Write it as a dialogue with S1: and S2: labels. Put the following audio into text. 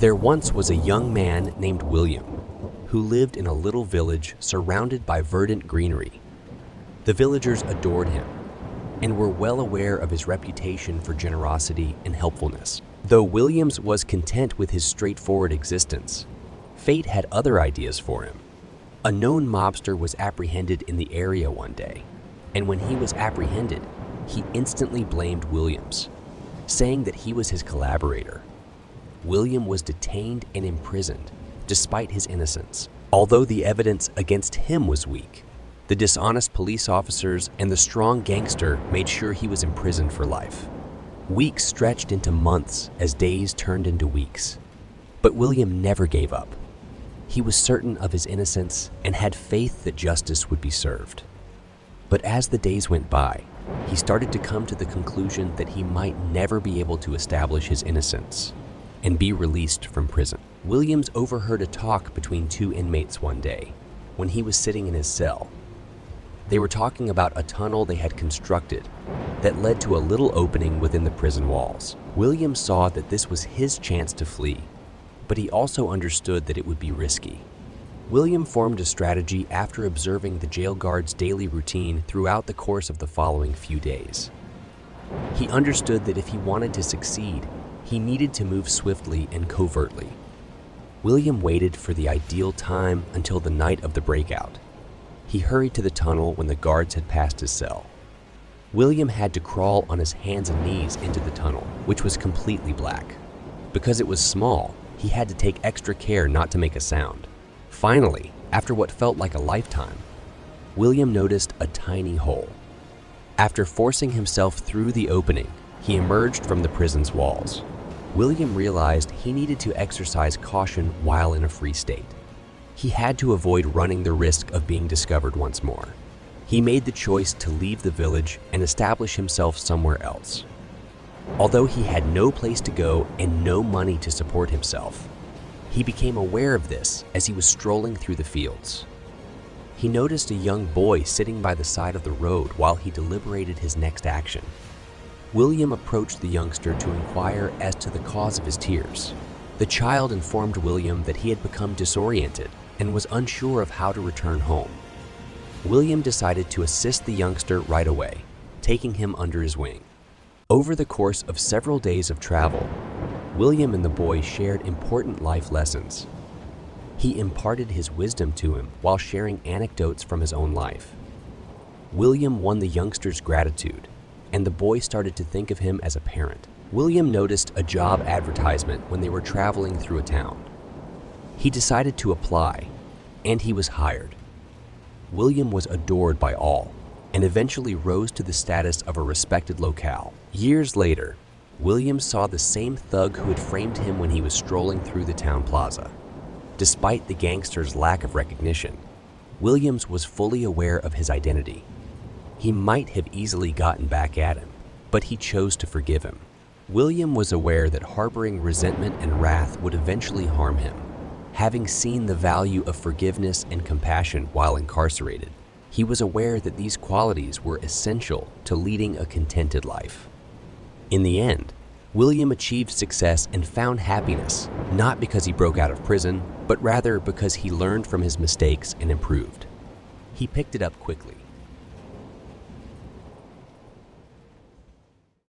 S1: There once was a young man named William who lived in a little village surrounded by verdant greenery. The villagers adored him and were well aware of his reputation for generosity and helpfulness. Though Williams was content with his straightforward existence, fate had other ideas for him. A known mobster was apprehended in the area one day, and when he was apprehended, he instantly blamed Williams, saying that he was his collaborator. William was detained and imprisoned, despite his innocence. Although the evidence against him was weak, the dishonest police officers and the strong gangster made sure he was imprisoned for life. Weeks stretched into months as days turned into weeks. But William never gave up. He was certain of his innocence and had faith that justice would be served. But as the days went by, he started to come to the conclusion that he might never be able to establish his innocence and be released from prison. Williams overheard a talk between two inmates one day when he was sitting in his cell. They were talking about a tunnel they had constructed that led to a little opening within the prison walls. William saw that this was his chance to flee, but he also understood that it would be risky. William formed a strategy after observing the jail guard's daily routine throughout the course of the following few days. He understood that if he wanted to succeed, he needed to move swiftly and covertly. William waited for the ideal time until the night of the breakout. He hurried to the tunnel when the guards had passed his cell. William had to crawl on his hands and knees into the tunnel, which was completely black. Because it was small, he had to take extra care not to make a sound. Finally, after what felt like a lifetime, William noticed a tiny hole. After forcing himself through the opening, he emerged from the prison's walls. William realized he needed to exercise caution while in a free state. He had to avoid running the risk of being discovered once more. He made the choice to leave the village and establish himself somewhere else. Although he had no place to go and no money to support himself, he became aware of this as he was strolling through the fields. He noticed a young boy sitting by the side of the road while he deliberated his next action. William approached the youngster to inquire as to the cause of his tears. The child informed William that he had become disoriented and was unsure of how to return home. William decided to assist the youngster right away, taking him under his wing. Over the course of several days of travel, William and the boy shared important life lessons. He imparted his wisdom to him while sharing anecdotes from his own life. William won the youngster's gratitude, and the boy started to think of him as a parent. William noticed a job advertisement when they were traveling through a town. He decided to apply, and he was hired. William was adored by all, and eventually rose to the status of a respected locale. Years later, William saw the same thug who had framed him when he was strolling through the town plaza. Despite the gangster's lack of recognition, Williams was fully aware of his identity. He might have easily gotten back at him, but he chose to forgive him. William was aware that harboring resentment and wrath would eventually harm him. Having seen the value of forgiveness and compassion while incarcerated, he was aware that these qualities were essential to leading a contented life. In the end, William achieved success and found happiness, not because he broke out of prison, but rather because he learned from his mistakes and improved. He picked it up quickly,